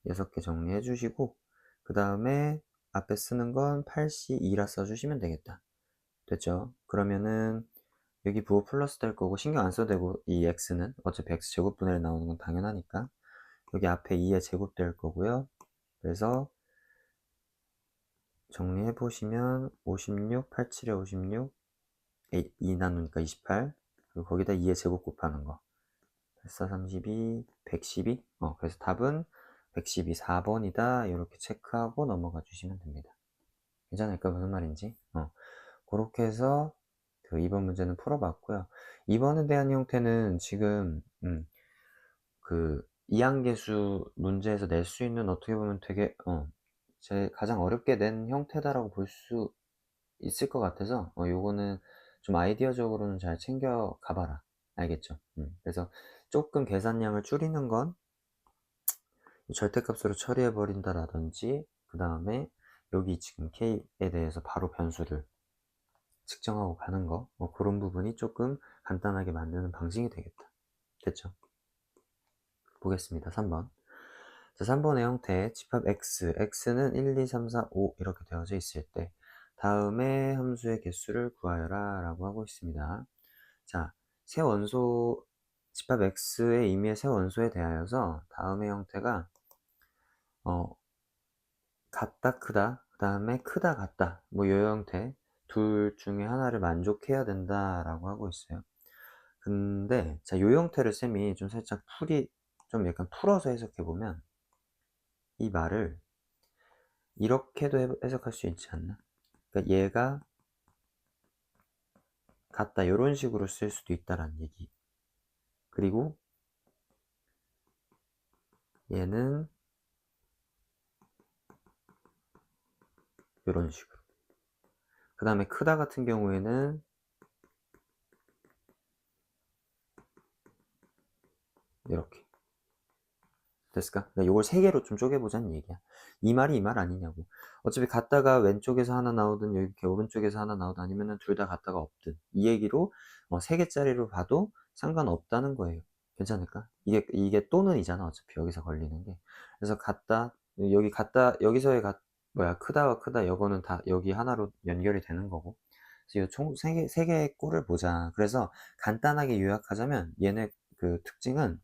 6개 정리해 주시고, 그 다음에 앞에 쓰는 건 8c2라 써주시면 되겠다. 됐죠? 그러면은 여기 부호 플러스 될 거고, 신경 안 써도 되고, 이 x는 어차피 x제곱분의 1 나오는 건 당연하니까 여기 앞에 2의 제곱 될 거고요. 그래서 정리해 보시면 56, 87에 56, 2 나누니까 28, 그리고 거기다 2의 제곱 곱하는 거 8, 32, 112. 그래서 답은 112, 4번이다. 이렇게 체크하고 넘어가 주시면 됩니다. 괜찮을까? 무슨 말인지? 그렇게 해서 그 2번 문제는 풀어봤고요. 2번에 대한 형태는 지금 그 이항계수 문제에서 낼 수 있는, 어떻게 보면 되게 제 가장 어렵게 낸 형태다라고 볼 수 있을 것 같아서 요거는 좀 아이디어적으로는 잘 챙겨 가봐라. 알겠죠? 그래서 조금 계산량을 줄이는 건 절대값으로 처리해 버린다라든지, 그 다음에 여기 지금 k에 대해서 바로 변수를 측정하고 가는 거, 그런 부분이 조금 간단하게 만드는 방식이 되겠다. 됐죠? 보겠습니다. 3번. 자, 3번의 형태, 집합 x, x는 1, 2, 3, 4, 5 이렇게 되어져 있을 때 다음의 함수의 개수를 구하여라 라고 하고 있습니다. 자, 새 원소, 집합 x의 임의의 새 원소에 대하여서 다음의 형태가 같다, 크다, 그 다음에 크다, 같다, 뭐 요 형태 둘 중에 하나를 만족해야 된다라고 하고 있어요. 근데 자, 요 형태를 쌤이 좀 살짝 좀 약간 풀어서 해석해 보면 이 말을 이렇게도 해석할 수 있지 않나? 그러니까 얘가 같다, 이런 식으로 쓸 수도 있다라는 얘기. 그리고 얘는 이런 식으로. 그 다음에 크다 같은 경우에는 이렇게. 됐을까? 그러니까 이걸 3개로 좀 쪼개보자는 얘기야. 이 말이 이 말 아니냐고. 어차피 같다가 왼쪽에서 하나 나오든 이렇게 오른쪽에서 하나 나오든 아니면은 둘 다 같다가 없든 이 얘기로 3개짜리로 봐도 상관없다는 거예요. 괜찮을까? 이게 또는이잖아. 어차피 여기서 걸리는 게. 그래서 같다, 여기 같다, 여기서의 크다와 크다, 요거는 다 여기 하나로 연결이 되는 거고. 그래서 총 3개의 꼴을 보자. 그래서 간단하게 요약하자면 얘네 그 특징은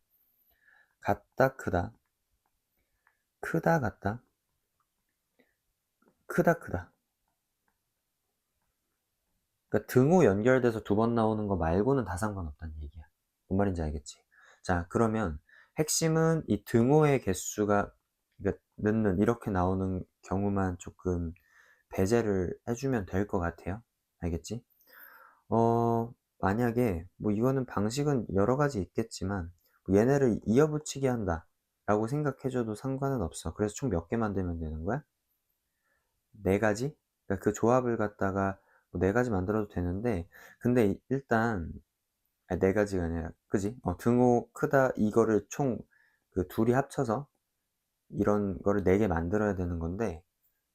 같다, 크다, 크다, 같다, 크다, 크다. 그러니까 등호 연결돼서 2번 나오는 거 말고는 다 상관없다는 얘기야. 뭔 말인지 알겠지? 자, 그러면 핵심은 이 등호의 개수가, 그러니까 넣는 이렇게 나오는 경우만 조금 배제를 해주면 될 것 같아요. 알겠지? 만약에 뭐 이거는 방식은 여러 가지 있겠지만 얘네를 이어붙이게 한다 라고 생각해줘도 상관은 없어. 그래서 총 몇 개 만들면 되는 거야? 4가지? 그러니까 그 조합을 갖다가 뭐 4가지 만들어도 되는데, 근데 일단, 아니, 4가지가 아니라, 그지? 등호 크다, 이거를 총, 그 둘이 합쳐서 이런 거를 4개 만들어야 되는 건데,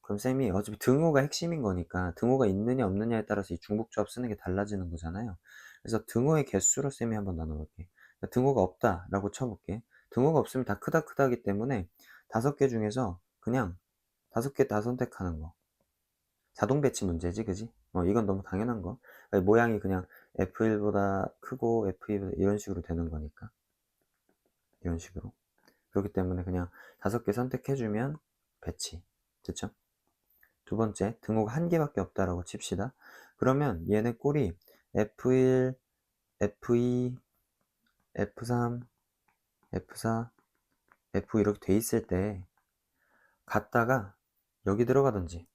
그럼 쌤이 어차피 등호가 핵심인 거니까 등호가 있느냐 없느냐에 따라서 이 중복조합 쓰는 게 달라지는 거잖아요. 그래서 등호의 개수로 쌤이 한번 나눠볼게. 그러니까 등호가 없다라고 쳐볼게. 등호가 없으면 다 크다 크다기 때문에 5개 중에서 그냥 5개 다 선택하는 거. 자동 배치 문제지, 그지? 이건 너무 당연한 거. 모양이 그냥 F1보다 크고 F2보다 이런 식으로 되는 거니까. 이런 식으로. 그렇기 때문에 그냥 5개 선택해주면 배치. 됐죠? 두 번째, 등호가 1개밖에 없다라고 칩시다. 그러면 얘네 꼴이 F1, F2, F3, F4, F 이렇게 돼 있을 때 갔다가 여기 들어가든지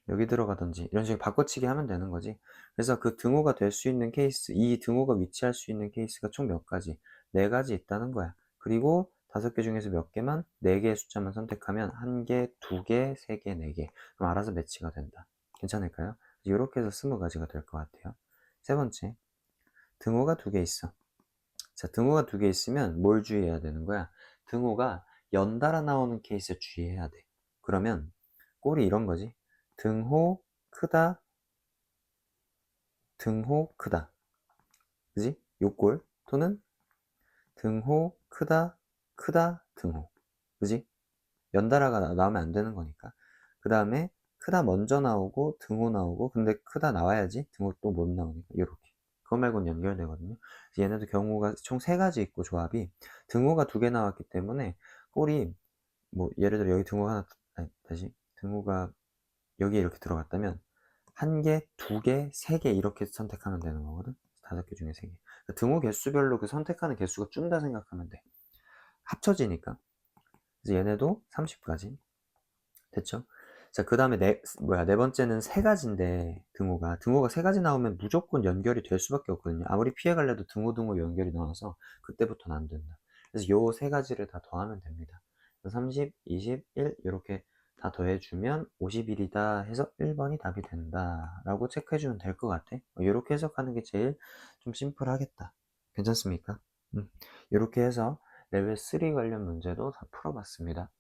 여기 들어가든지 이런 식으로 바꿔치기 하면 되는 거지. 그래서 그 등호가 될 수 있는 케이스, 이 등호가 위치할 수 있는 케이스가 총 몇 가지? 4가지 있다는 거야. 그리고 5개 중에서 몇 개만, 4개의 숫자만 선택하면 1개, 2개, 3개, 4개. 그럼 알아서 매치가 된다. 괜찮을까요? 이렇게 해서 20가지가 될 것 같아요. 세 번째, 등호가 2개 있어. 자, 등호가 2개 있으면 뭘 주의해야 되는 거야? 등호가 연달아 나오는 케이스 주의해야 돼. 그러면 꼴이 이런 거지. 등호 크다, 등호 크다. 그지? 요 꼴. 또는 등호 크다, 크다, 등호. 그지? 연달아가 나오면 안 되는 거니까. 그 다음에 크다 먼저 나오고 등호 나오고, 근데 크다 나와야지 등호 또 못 나오니까 이렇게. 그거 말고는 연결되거든요. 얘네도 경우가 총 3가지 있고 조합이 등호가 2개 나왔기 때문에 꼴이 뭐 예를 들어 여기 등호가 하나, 아니, 다시 등호가 여기에 이렇게 들어갔다면 1개, 2개, 3개 이렇게 선택하면 되는 거거든. 5개 중에 3개. 그러니까 등호 개수별로 그 선택하는 개수가 준다 생각하면 돼. 합쳐지니까. 그래서 얘네도 30까지 됐죠? 자, 그 다음에 네 번째는 3가지인데 등호가 3가지 나오면 무조건 연결이 될 수밖에 없거든요. 아무리 피해갈래도 등호 연결이 나와서 그때부터는 안 된다. 그래서 요 3가지를 다 더하면 됩니다. 30, 20, 1 이렇게 다 더해주면 51이다 해서 1번이 답이 된다 라고 체크해주면 될 것 같아. 이렇게 해석하는 게 제일 좀 심플하겠다. 괜찮습니까? 이렇게 해서 레벨 3 관련 문제도 다 풀어봤습니다.